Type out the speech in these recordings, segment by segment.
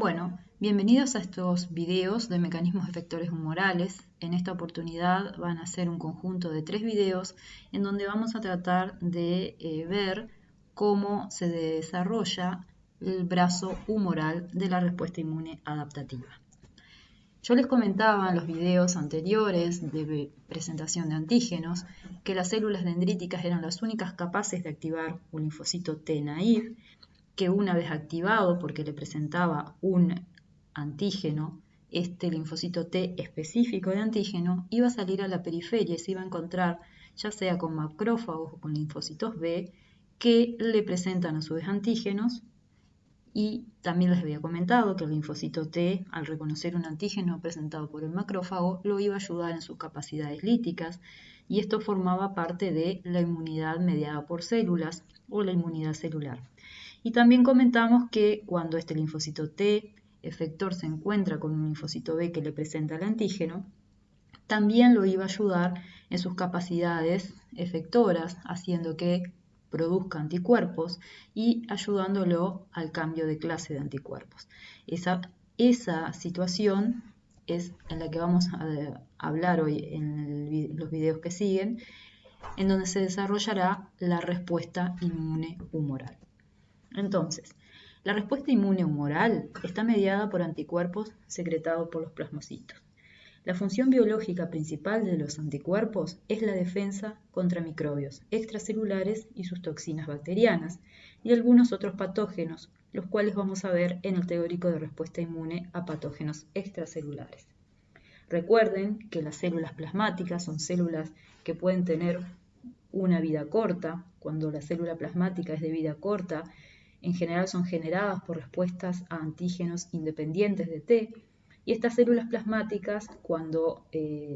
Bueno, bienvenidos a estos videos de mecanismos efectores humorales. En esta oportunidad van a ser un conjunto de 3 videos en donde vamos a tratar de ver cómo se desarrolla el brazo humoral de la respuesta inmune adaptativa. Yo les comentaba en los videos anteriores de presentación de antígenos que las células dendríticas eran las únicas capaces de activar un linfocito T naive, que una vez activado porque le presentaba un antígeno, este linfocito T específico de antígeno iba a salir a la periferia y se iba a encontrar ya sea con macrófagos o con linfocitos B que le presentan a su vez antígenos. Y también les había comentado que el linfocito T, al reconocer un antígeno presentado por el macrófago, lo iba a ayudar en sus capacidades líticas, y esto formaba parte de la inmunidad mediada por células o la inmunidad celular. Y también comentamos que cuando este linfocito T efector se encuentra con un linfocito B que le presenta el antígeno, también lo iba a ayudar en sus capacidades efectoras, haciendo que produzca anticuerpos y ayudándolo al cambio de clase de anticuerpos. Esa situación es en la que vamos a hablar hoy en los videos que siguen, en donde se desarrollará la respuesta inmune humoral. Entonces, la respuesta inmune humoral está mediada por anticuerpos secretados por los plasmocitos. La función biológica principal de los anticuerpos es la defensa contra microbios extracelulares y sus toxinas bacterianas y algunos otros patógenos, los cuales vamos a ver en el teórico de respuesta inmune a patógenos extracelulares. Recuerden que las células plasmáticas son células que pueden tener una vida corta. Cuando la célula plasmática es de vida corta, en general son generadas por respuestas a antígenos independientes de T. Y estas células plasmáticas, cuando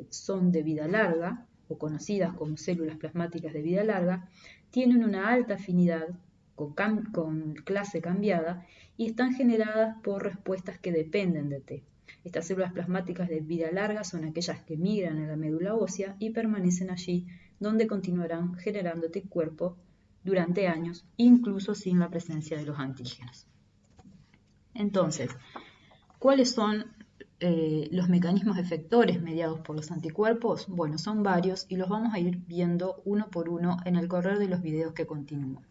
son de vida larga, o conocidas como células plasmáticas de vida larga, tienen una alta afinidad con clase cambiada y están generadas por respuestas que dependen de T. Estas células plasmáticas de vida larga son aquellas que migran a la médula ósea y permanecen allí, donde continuarán generando anticuerpos durante años, incluso sin la presencia de los antígenos. Entonces, ¿cuáles son los mecanismos efectores mediados por los anticuerpos? Bueno, son varios y los vamos a ir viendo uno por uno en el correr de los videos que continúan.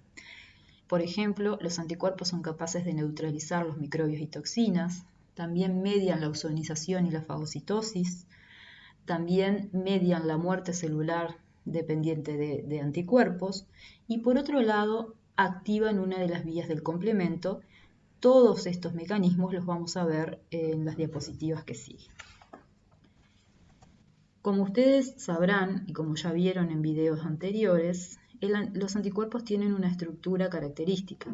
Por ejemplo, los anticuerpos son capaces de neutralizar los microbios y toxinas, también median la ozonización y la fagocitosis, también median la muerte celular dependiente de anticuerpos y por otro lado activan una de las vías del complemento. Todos estos mecanismos los vamos a ver en las diapositivas que siguen. Como ustedes sabrán, y como ya vieron en videos anteriores, los anticuerpos tienen una estructura característica.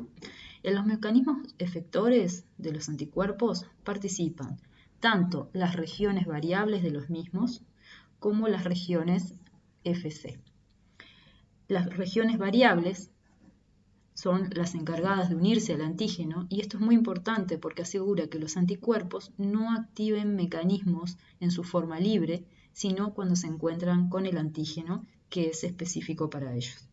En los mecanismos efectores de los anticuerpos participan tanto las regiones variables de los mismos como las regiones Fc. Las regiones variables son las encargadas de unirse al antígeno, y esto es muy importante porque asegura que los anticuerpos no activen mecanismos en su forma libre, sino cuando se encuentran con el antígeno que es específico para ellos.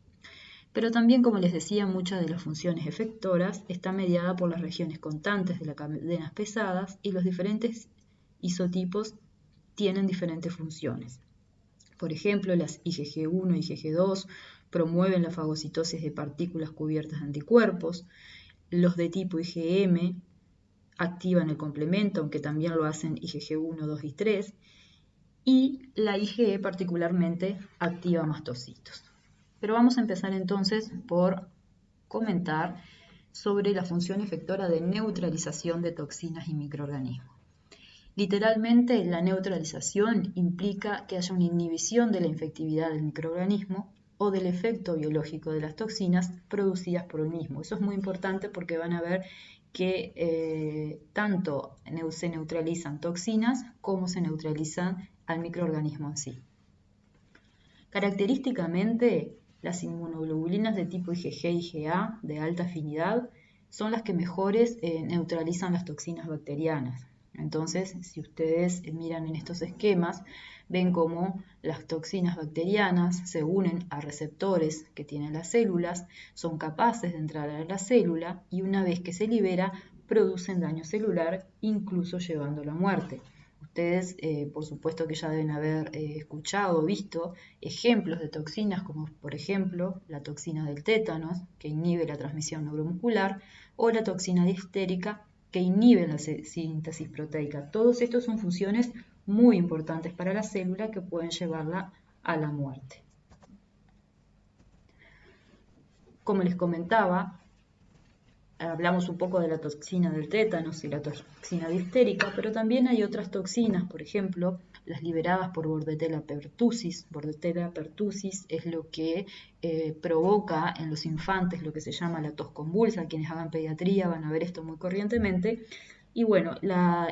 Pero también, como les decía, muchas de las funciones efectoras están mediadas por las regiones constantes de las cadenas pesadas, y los diferentes isotipos tienen diferentes funciones. Por ejemplo, las IgG1 y IgG2 promueven la fagocitosis de partículas cubiertas de anticuerpos. Los de tipo IgM activan el complemento, aunque también lo hacen IgG1, 2 y 3. Y la IgE particularmente activa mastocitos. Pero vamos a empezar entonces por comentar sobre la función efectora de neutralización de toxinas y microorganismos. Literalmente, la neutralización implica que haya una inhibición de la infectividad del microorganismo o del efecto biológico de las toxinas producidas por el mismo. Eso es muy importante porque van a ver que tanto se neutralizan toxinas como se neutralizan al microorganismo en sí. Característicamente, las inmunoglobulinas de tipo IgG y IgA de alta afinidad son las que mejores neutralizan las toxinas bacterianas. Entonces, si ustedes miran en estos esquemas, ven cómo las toxinas bacterianas se unen a receptores que tienen las células, son capaces de entrar a la célula y una vez que se libera, producen daño celular, incluso llevando a la muerte. Ustedes, por supuesto que ya deben haber escuchado o visto ejemplos de toxinas como por ejemplo la toxina del tétanos, que inhibe la transmisión neuromuscular, o la toxina difterica, que inhibe la síntesis proteica. Todos estos son funciones muy importantes para la célula que pueden llevarla a la muerte. Como les comentaba, hablamos un poco de la toxina del tétanos y la toxina difterica, pero también hay otras toxinas, por ejemplo, las liberadas por Bordetella pertussis. Bordetella pertussis es lo que provoca en los infantes lo que se llama la tos convulsa. Quienes hagan pediatría van a ver esto muy corrientemente. Y bueno,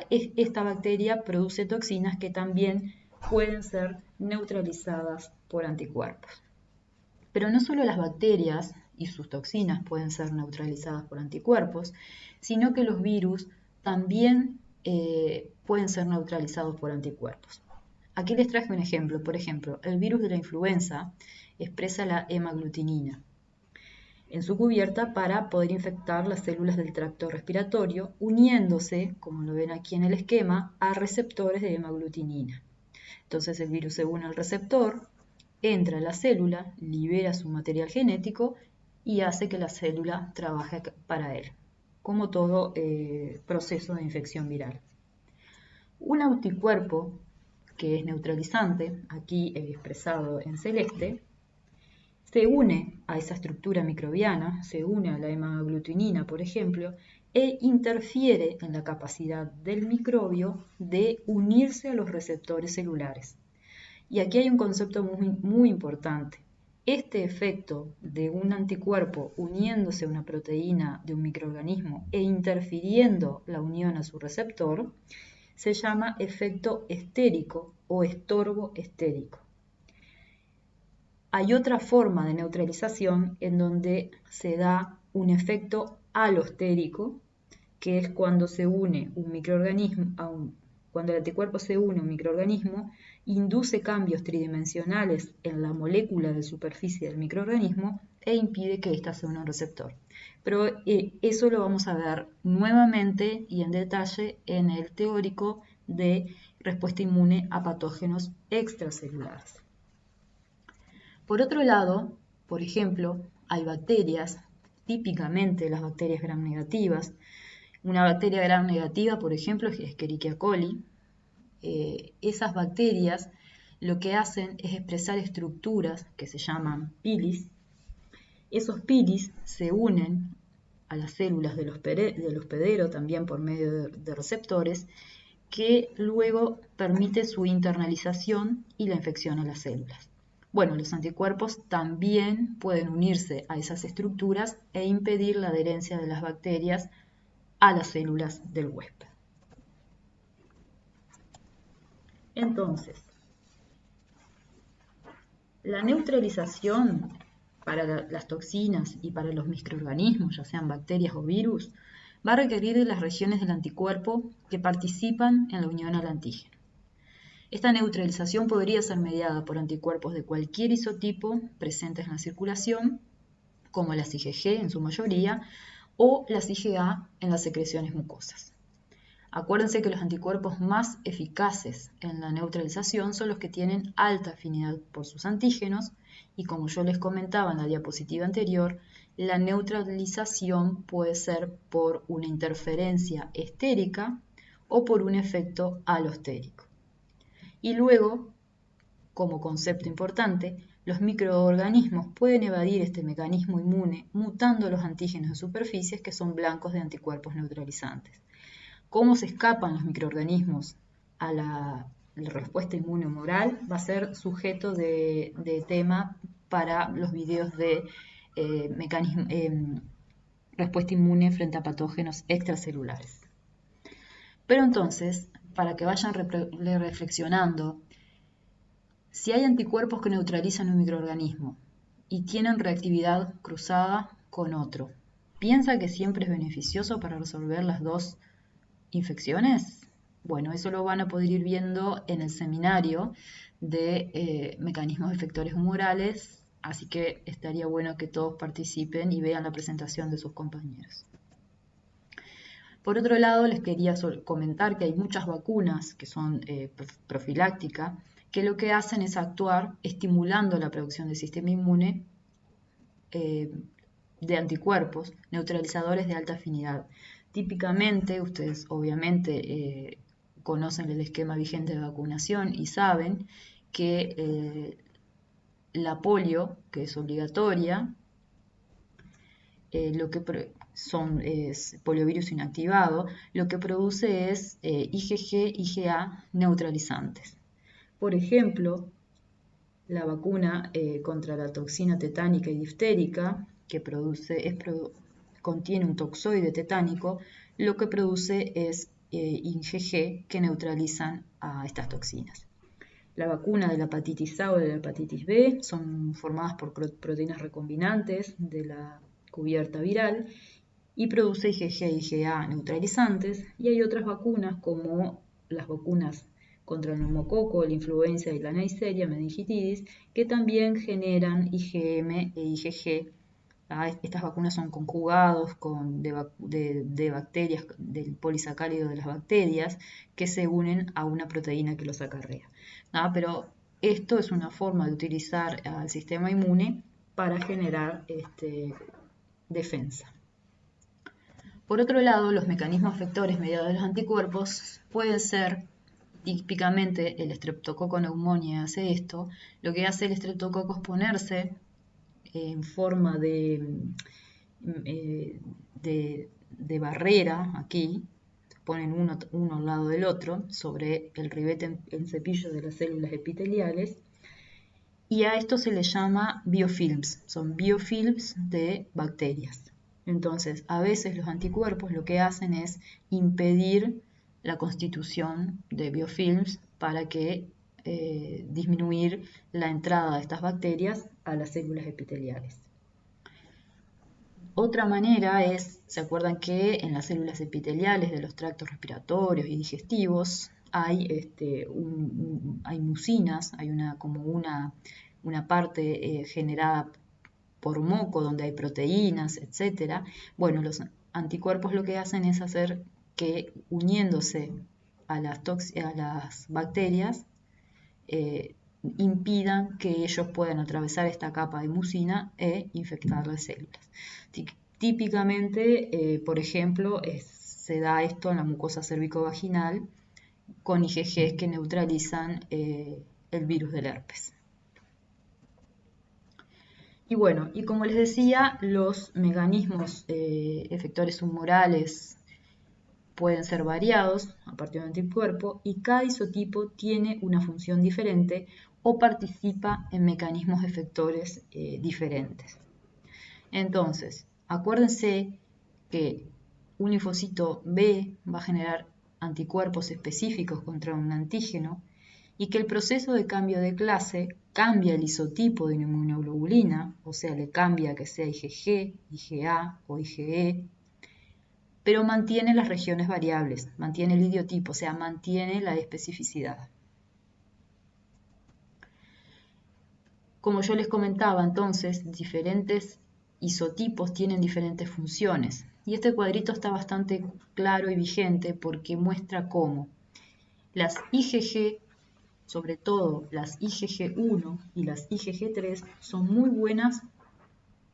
esta bacteria produce toxinas que también pueden ser neutralizadas por anticuerpos. Pero no solo las bacterias y sus toxinas pueden ser neutralizadas por anticuerpos, sino que los virus también pueden ser neutralizados por anticuerpos. Aquí les traje un ejemplo. Por ejemplo, el virus de la influenza expresa la hemaglutinina en su cubierta para poder infectar las células del tracto respiratorio, uniéndose, como lo ven aquí en el esquema, a receptores de hemaglutinina. Entonces el virus se une al receptor, entra a la célula, libera su material genético y hace que la célula trabaje para él, como todo proceso de infección viral. Un anticuerpo que es neutralizante, aquí expresado en celeste, se une a esa estructura microbiana, se une a la hemaglutinina, por ejemplo, e interfiere en la capacidad del microbio de unirse a los receptores celulares. Y aquí hay un concepto muy importante. Este efecto de un anticuerpo uniéndose a una proteína de un microorganismo e interfiriendo la unión a su receptor se llama efecto estérico o estorbo estérico. Hay otra forma de neutralización en donde se da un efecto alostérico, que es cuando se une un microorganismo cuando el anticuerpo se une a un microorganismo, induce cambios tridimensionales en la molécula de superficie del microorganismo e impide que ésta se una a un receptor. Pero eso lo vamos a ver nuevamente y en detalle en el teórico de respuesta inmune a patógenos extracelulares. Por otro lado, por ejemplo, hay bacterias, típicamente las bacterias gram negativas. Una bacteria gram negativa, por ejemplo, es Escherichia coli. Esas bacterias lo que hacen es expresar estructuras que se llaman pilis. Esos pilis se unen a las células del hospedero también por medio de receptores que luego permite su internalización y la infección a las células. Bueno, los anticuerpos también pueden unirse a esas estructuras e impedir la adherencia de las bacterias a las células del huésped. Entonces, la neutralización para las toxinas y para los microorganismos, ya sean bacterias o virus, va a requerir de las regiones del anticuerpo que participan en la unión al antígeno. Esta neutralización podría ser mediada por anticuerpos de cualquier isotipo presentes en la circulación, como las IgG en su mayoría, o las IgA en las secreciones mucosas. Acuérdense que los anticuerpos más eficaces en la neutralización son los que tienen alta afinidad por sus antígenos y como yo les comentaba en la diapositiva anterior, la neutralización puede ser por una interferencia estérica o por un efecto alostérico. Y luego, como concepto importante, los microorganismos pueden evadir este mecanismo inmune mutando los antígenos de superficies que son blancos de anticuerpos neutralizantes. ¿Cómo se escapan los microorganismos a la respuesta inmune humoral? Va a ser sujeto de tema para los videos de respuesta inmune frente a patógenos extracelulares. Pero entonces, para que vayan reflexionando, si hay anticuerpos que neutralizan un microorganismo y tienen reactividad cruzada con otro, ¿piensa que siempre es beneficioso para resolver las dos infecciones? Bueno, eso lo van a poder ir viendo en el seminario de mecanismos efectores humorales, así que estaría bueno que todos participen y vean la presentación de sus compañeros. Por otro lado, les quería comentar que hay muchas vacunas que son profilácticas, que lo que hacen es actuar estimulando la producción del sistema inmune de anticuerpos neutralizadores de alta afinidad. Típicamente, ustedes obviamente conocen el esquema vigente de vacunación y saben que la polio, que es obligatoria, lo que es poliovirus inactivado, lo que produce es IgG, IgA neutralizantes. Por ejemplo, la vacuna contra la toxina tetánica y diftérica, que contiene un toxoide tetánico, lo que produce es IgG que neutralizan a estas toxinas. La vacuna de la hepatitis A o de la hepatitis B son formadas por proteínas recombinantes de la cubierta viral y produce IgG e IgA neutralizantes, y hay otras vacunas como las vacunas contra el neumococo, la influenza y la neisseria, meningitis, que también generan IgM e IgG. Estas vacunas son conjugados de bacterias, del polisacárido de las bacterias, que se unen a una proteína que los acarrea. Pero esto es una forma de utilizar al sistema inmune para generar defensa. Por otro lado, los mecanismos efectores mediados de los anticuerpos pueden ser, típicamente el Streptococcus pneumoniae hace esto. Lo que hace el Streptococcus es ponerse en forma de barrera aquí, ponen uno al lado del otro sobre el ribete en cepillo de las células epiteliales, y a esto se le llama biofilms, son biofilms de bacterias. Entonces, a veces los anticuerpos lo que hacen es impedir la constitución de biofilms para que disminuir la entrada de estas bacterias a las células epiteliales. Otra manera es, ¿se acuerdan que en las células epiteliales de los tractos respiratorios y digestivos hay, hay mucinas, hay una parte generada por moco donde hay proteínas, etc.? Bueno, los anticuerpos lo que hacen es hacer que, uniéndose a las bacterias, impidan que ellos puedan atravesar esta capa de mucina e infectar las células. Típicamente, por ejemplo, se da esto en la mucosa cervicovaginal con IgGs que neutralizan el virus del herpes. Y bueno, y como les decía, los mecanismos efectores humorales pueden ser variados a partir de un anticuerpo, y cada isotipo tiene una función diferente o participa en mecanismos efectores diferentes. Entonces, acuérdense que un linfocito B va a generar anticuerpos específicos contra un antígeno, y que el proceso de cambio de clase cambia el isotipo de una inmunoglobulina, o sea, le cambia que sea IgG, IgA o IgE, pero mantiene las regiones variables, mantiene el idiotipo, o sea, mantiene la especificidad. Como yo les comentaba, entonces, diferentes isotipos tienen diferentes funciones, y este cuadrito está bastante claro y vigente porque muestra cómo las IgG, sobre todo las IgG1 y las IgG3, son muy buenas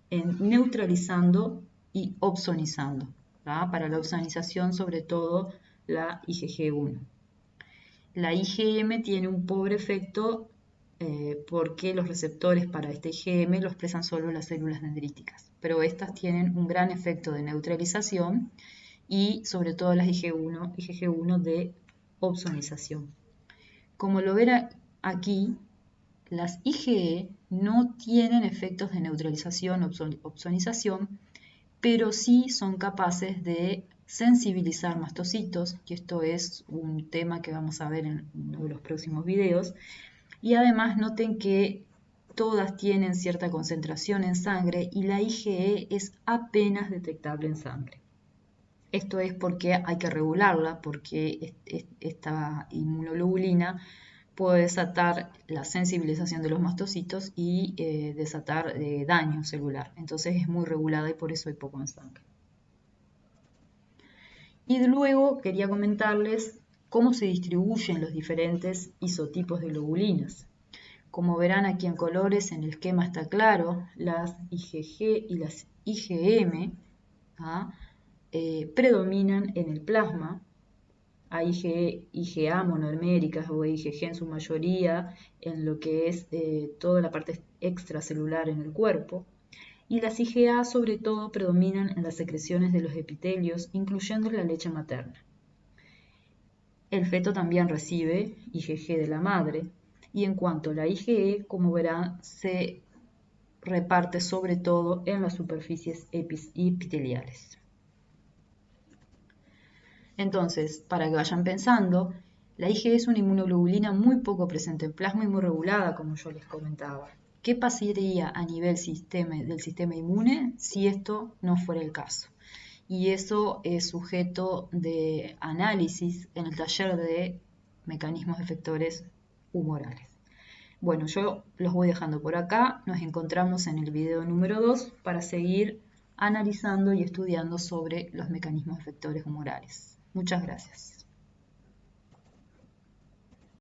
en neutralizando y opsonizando. Para la opsonización, sobre todo la IgG1. La IgM tiene un pobre efecto porque los receptores para este IgM los expresan solo las células dendríticas, pero estas tienen un gran efecto de neutralización y sobre todo las IgG1 de opsonización. Como lo verán aquí, las IgE no tienen efectos de neutralización o opsonización, pero sí son capaces de sensibilizar mastocitos, y esto es un tema que vamos a ver en uno de los próximos videos. Y además noten que todas tienen cierta concentración en sangre y la IgE es apenas detectable en sangre. Esto es porque hay que regularla, porque esta inmunoglobulina puede desatar la sensibilización de los mastocitos y desatar daño celular. Entonces es muy regulada y por eso hay poco en sangre. Y luego quería comentarles cómo se distribuyen los diferentes isotipos de globulinas. Como verán aquí en colores, en el esquema está claro, las IgG y las IgM predominan en el plasma. Hay IgA monoméricas o IgG en su mayoría en lo que es toda la parte extracelular en el cuerpo. Y las IgA sobre todo predominan en las secreciones de los epitelios, incluyendo la leche materna. El feto también recibe IgG de la madre. Y en cuanto a la IgE, como verán, se reparte sobre todo en las superficies epiteliales. Entonces, para que vayan pensando, la IgE es una inmunoglobulina muy poco presente en plasma y muy regulada, como yo les comentaba. ¿Qué pasaría a nivel del sistema inmune si esto no fuera el caso? Y eso es sujeto de análisis en el taller de mecanismos efectores humorales. Bueno, yo los voy dejando por acá. Nos encontramos en el video número 2 para seguir analizando y estudiando sobre los mecanismos efectores humorales. Muchas gracias.